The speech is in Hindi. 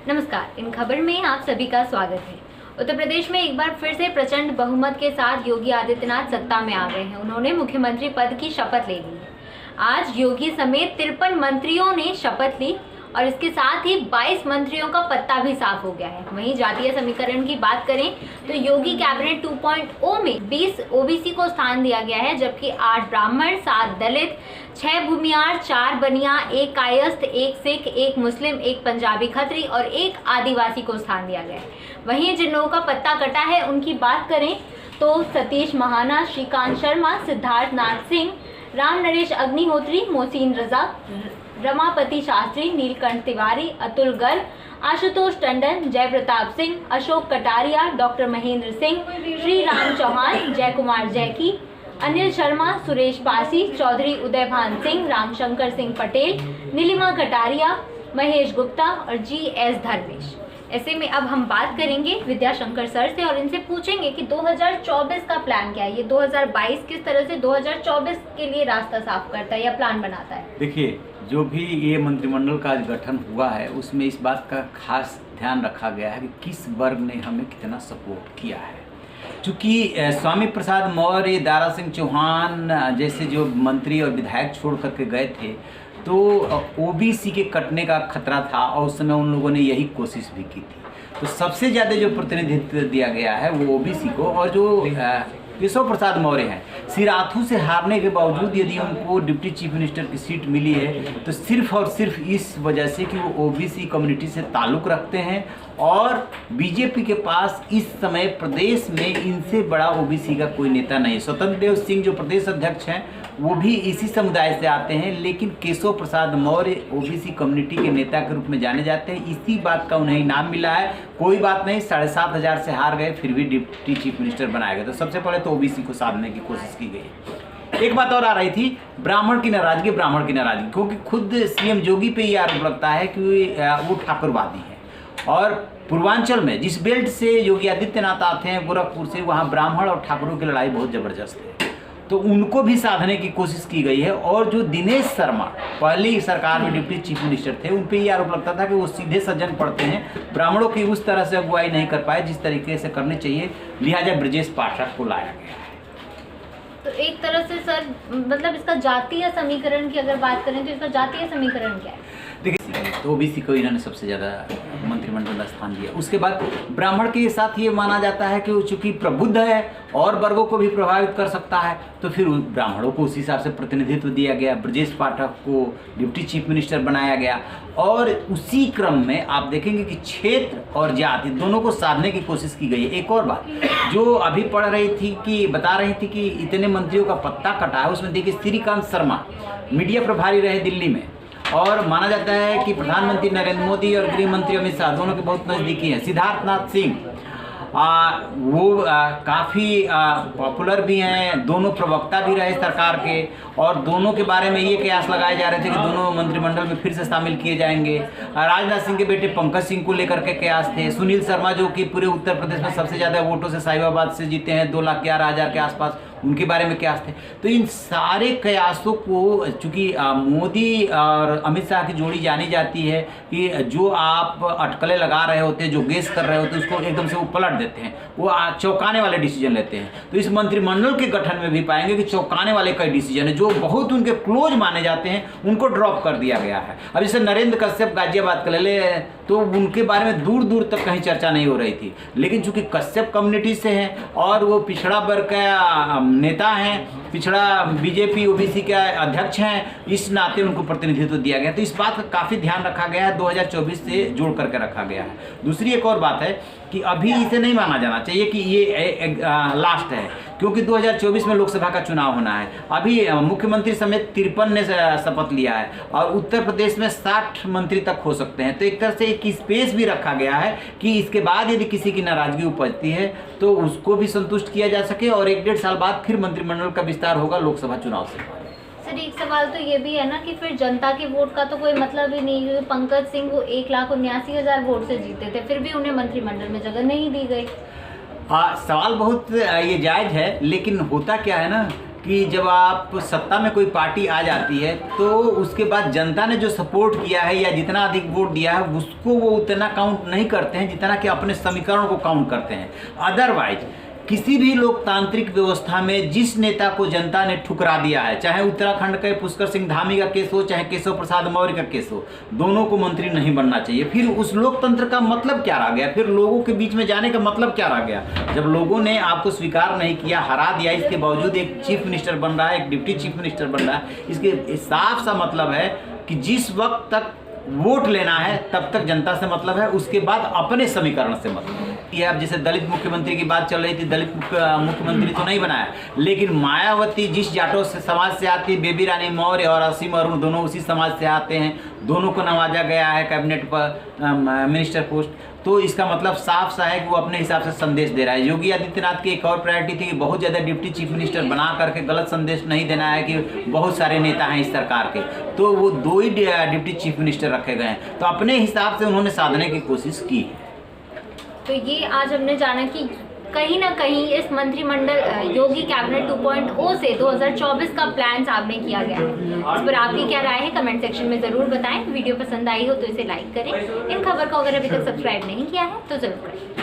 नमस्कार, इन खबर में आप सभी का स्वागत है। उत्तर प्रदेश में एक बार फिर से प्रचंड बहुमत के साथ योगी आदित्यनाथ सत्ता में आ गए हैं। उन्होंने मुख्यमंत्री पद की शपथ ले ली है। आज योगी समेत 53 मंत्रियों ने शपथ ली और इसके साथ ही 22 मंत्रियों का पत्ता भी साफ हो गया है। वहीं जातीय समीकरण की बात करें तो योगी कैबिनेट 2.0 में 20 ओबीसी को स्थान दिया गया है, जबकि 8 ब्राह्मण, 7 दलित, 6 भूमियार, 4 बनिया, 1 कायस्थ, 1 सिख, 1 मुस्लिम, 1 पंजाबी खत्री और 1 आदिवासी को स्थान दिया गया है। वहीं जिन लोगों का पत्ता कटा है उनकी बात करें तो सतीश महाना, श्रीकांत शर्मा, सिद्धार्थ नाथ सिंह, राम नरेश अग्निहोत्री, मोहसिन रजा, रमापति शास्त्री, नीलकंठ तिवारी, अतुल गर्ग, आशुतोष टंडन, जय प्रताप सिंह, अशोक कटारिया, डॉक्टर महेंद्र सिंह, श्री राम चौहान, जय कुमार जैकी, अनिल शर्मा, सुरेश पासी, चौधरी उदयभान सिंह, रामशंकर सिंह पटेल, नीलिमा कटारिया, महेश गुप्ता और जी.एस. धर्मेश। ऐसे में अब हम बात करेंगे विद्याशंकर सर से और इनसे पूछेंगे कि 2024 का प्लान क्या है। ये 2022 किस तरह से 2024 के लिए रास्ता साफ करता है या प्लान बनाता है। देखिए, जो भी ये मंत्रिमंडल का गठन हुआ है उसमें इस बात का खास ध्यान रखा गया है कि किस वर्ग ने हमें कितना सपोर्ट किया है। चूँकि स्वामी प्रसाद मौर्य, दारा सिंह चौहान जैसे जो मंत्री और विधायक छोड़ करके गए थे, तो ओबीसी के कटने का खतरा था और उस समय उन लोगों ने यही कोशिश भी की थी। तो सबसे ज़्यादा जो प्रतिनिधित्व दिया गया है वो ओबीसी को, और जो केशव प्रसाद मौर्य हैं, सिराथू से हारने के बावजूद यदि उनको डिप्टी चीफ मिनिस्टर की सीट मिली है तो सिर्फ और सिर्फ इस वजह से कि वो ओबीसी कम्युनिटी से ताल्लुक़ रखते हैं और बीजेपी के पास इस समय प्रदेश में इनसे बड़ा ओबीसी का कोई नेता नहीं है। स्वतंत्र देव सिंह जो प्रदेश अध्यक्ष हैं वो भी इसी समुदाय से आते हैं, लेकिन केशव प्रसाद मौर्य ओबीसी कम्युनिटी के नेता के रूप में जाने जाते हैं। इसी बात का उन्हें इनाम मिला है। कोई बात नहीं, 7,500 से हार गए फिर भी डिप्टी चीफ मिनिस्टर बनाया गया। तो सबसे पहले तो ओबीसी को साधने की कोशिश की गई। एक बात और आ रही थी, ब्राह्मण की नाराजगी, क्योंकि खुद सीएम जोगी पे ये आरोप लगता है कि वो ठाकुरवादी है। और पूर्वांचल में जिस बेल्ट से योगी आदित्यनाथ आते हैं, गोरखपुर से, वहाँ ब्राह्मण और ठाकुरों की लड़ाई बहुत ज़बरदस्त है, तो उनको भी साधने की कोशिश की गई है। और जो दिनेश शर्मा पहली सरकार में डिप्टी चीफ मिनिस्टर थे, उन पर यह आरोप लगता था कि वो सीधे सज्जन पढ़ते हैं, ब्राह्मणों की उस तरह से अगुवाई नहीं कर पाए जिस तरीके से करनी चाहिए, लिहाजा ब्रजेश पाठक को लाया गया है। तो एक तरह से सर, मतलब इसका जातीय समीकरण की अगर बात करें तो इसका जातीय समीकरण क्या है? देखिए, तो ओबीसी को इन्होंने सबसे ज़्यादा मंत्रिमंडल में स्थान दिया। उसके बाद ब्राह्मण के साथ ये माना जाता है कि वो चूँकि प्रबुद्ध है और वर्गों को भी प्रभावित कर सकता है, तो फिर ब्राह्मणों को उसी हिसाब से प्रतिनिधित्व दिया गया। ब्रजेश पाठक को डिप्टी चीफ मिनिस्टर बनाया गया। और उसी क्रम में आप देखेंगे कि क्षेत्र और जाति दोनों को साधने की कोशिश की गई है। एक और बात जो अभी पढ़ रही थी कि बता रही थी कि इतने मंत्रियों का पत्ता कटा है, उसमें देखिए श्रीकांत शर्मा मीडिया प्रभारी रहे दिल्ली में, और माना जाता है कि प्रधानमंत्री नरेंद्र मोदी और गृह मंत्री अमित शाह दोनों के बहुत नज़दीकी हैं। सिद्धार्थ नाथ सिंह वो काफ़ी पॉपुलर भी हैं, दोनों प्रवक्ता भी रहे सरकार के, और दोनों के बारे में ये कयास लगाए जा रहे थे कि दोनों मंत्रिमंडल में फिर से शामिल किए जाएंगे। राजनाथ सिंह के बेटे पंकज सिंह को लेकर के कयास थे। सुनील शर्मा जो कि पूरे उत्तर प्रदेश में सबसे ज़्यादा वोटों से साहिबाबाद से जीते हैं, 2,11,000 के आसपास, उनके बारे में कयास थे। तो इन सारे कयासों को चूँकि मोदी और अमित शाह की जोड़ी जानी जाती है कि जो आप अटकलें लगा रहे होते हैं, जो गेस कर रहे होते हैं, उसको एकदम से वो पलट देते हैं, वो चौंकाने वाले डिसीजन लेते हैं। तो इस मंत्रिमंडल के गठन में भी पाएंगे कि चौंकाने वाले कई डिसीजन है, जो बहुत उनके क्लोज माने जाते हैं, उनको ड्रॉप कर दिया गया है। अब जैसे नरेंद्र कश्यप गाजियाबाद का ले ले, तो उनके बारे में दूर दूर तक कहीं चर्चा नहीं हो रही थी, लेकिन चूंकि कश्यप कम्युनिटी से हैं और वो पिछड़ा वर्ग का नेता हैं, पिछड़ा बीजेपी ओबीसी के अध्यक्ष हैं, इस नाते उनको प्रतिनिधित्व दिया गया। तो इस बात का काफ़ी ध्यान रखा गया है, 2024 से जोड़ करके रखा गया है। दूसरी एक और बात है कि अभी इसे नहीं माना जाना चाहिए कि ये लास्ट है, क्योंकि 2024 में लोकसभा का चुनाव होना है। अभी मुख्यमंत्री समेत 53 ने शपथ लिया है और उत्तर प्रदेश में 60 मंत्री तक हो सकते हैं। तो एक तरह से एक स्पेस भी रखा गया है कि इसके बाद यदि किसी की नाराजगी उपजती है तो उसको भी संतुष्ट किया जा सके, और 1-1.5 साल बाद फिर मंत्रिमंडल का विस्तार होगा लोकसभा चुनाव से। सर, एक सवाल तो ये भी है ना कि फिर जनता के वोट का तो कोई मतलब ही नहीं, क्योंकि पंकज सिंह वो 1,79,000 वोट से जीते थे, फिर भी उन्हें मंत्रिमंडल में जगह नहीं दी गई। सवाल बहुत ये जायज़ है, लेकिन होता क्या है ना कि जब आप सत्ता में कोई पार्टी आ जाती है तो उसके बाद जनता ने जो सपोर्ट किया है या जितना अधिक वोट दिया है उसको वो उतना काउंट नहीं करते हैं जितना कि अपने समीकरण को काउंट करते हैं। अदरवाइज किसी भी लोकतांत्रिक व्यवस्था में जिस नेता को जनता ने ठुकरा दिया है, चाहे उत्तराखंड के पुष्कर सिंह धामी का केस हो, चाहे केशव प्रसाद मौर्य का केस हो, दोनों को मंत्री नहीं बनना चाहिए। फिर उस लोकतंत्र का मतलब क्या रह गया? फिर लोगों के बीच में जाने का मतलब क्या रह गया? जब लोगों ने आपको स्वीकार नहीं किया, हरा दिया, इसके बावजूद एक चीफ मिनिस्टर बन रहा है, एक डिप्टी चीफ मिनिस्टर बन रहा है, इसके साफ सा मतलब है कि जिस वक्त तक वोट लेना है तब तक जनता से मतलब है, उसके बाद अपने समीकरण से मतलब है। ये अब जैसे दलित मुख्यमंत्री की बात चल रही थी, दलित मुख्यमंत्री तो नहीं बनाया, लेकिन मायावती जिस जाटों से समाज से आती है, बेबी रानी मौर्य और असीम अरुण दोनों उसी समाज से आते हैं, दोनों को नवाजा गया है कैबिनेट पर मिनिस्टर पोस्ट। तो इसका मतलब साफ सा है कि वो अपने हिसाब से संदेश दे रहा है। योगी आदित्यनाथ की एक और प्रायोरिटी थी कि बहुत ज़्यादा डिप्टी चीफ मिनिस्टर बना करके गलत संदेश नहीं देना है कि बहुत सारे नेता हैं इस सरकार के, तो वो 2 ही डिप्टी चीफ मिनिस्टर रखे गए हैं। तो अपने हिसाब से उन्होंने साधने की कोशिश की। तो ये आज हमने जाना कि कहीं ना कहीं इस मंत्रिमंडल योगी कैबिनेट 2.0 से 2024 का प्लान सामने किया गया है। इस पर आपकी क्या राय है कमेंट सेक्शन में ज़रूर बताएं। वीडियो पसंद आई हो तो इसे लाइक करें। इन खबर को अगर अभी तक सब्सक्राइब नहीं किया है तो ज़रूर करें।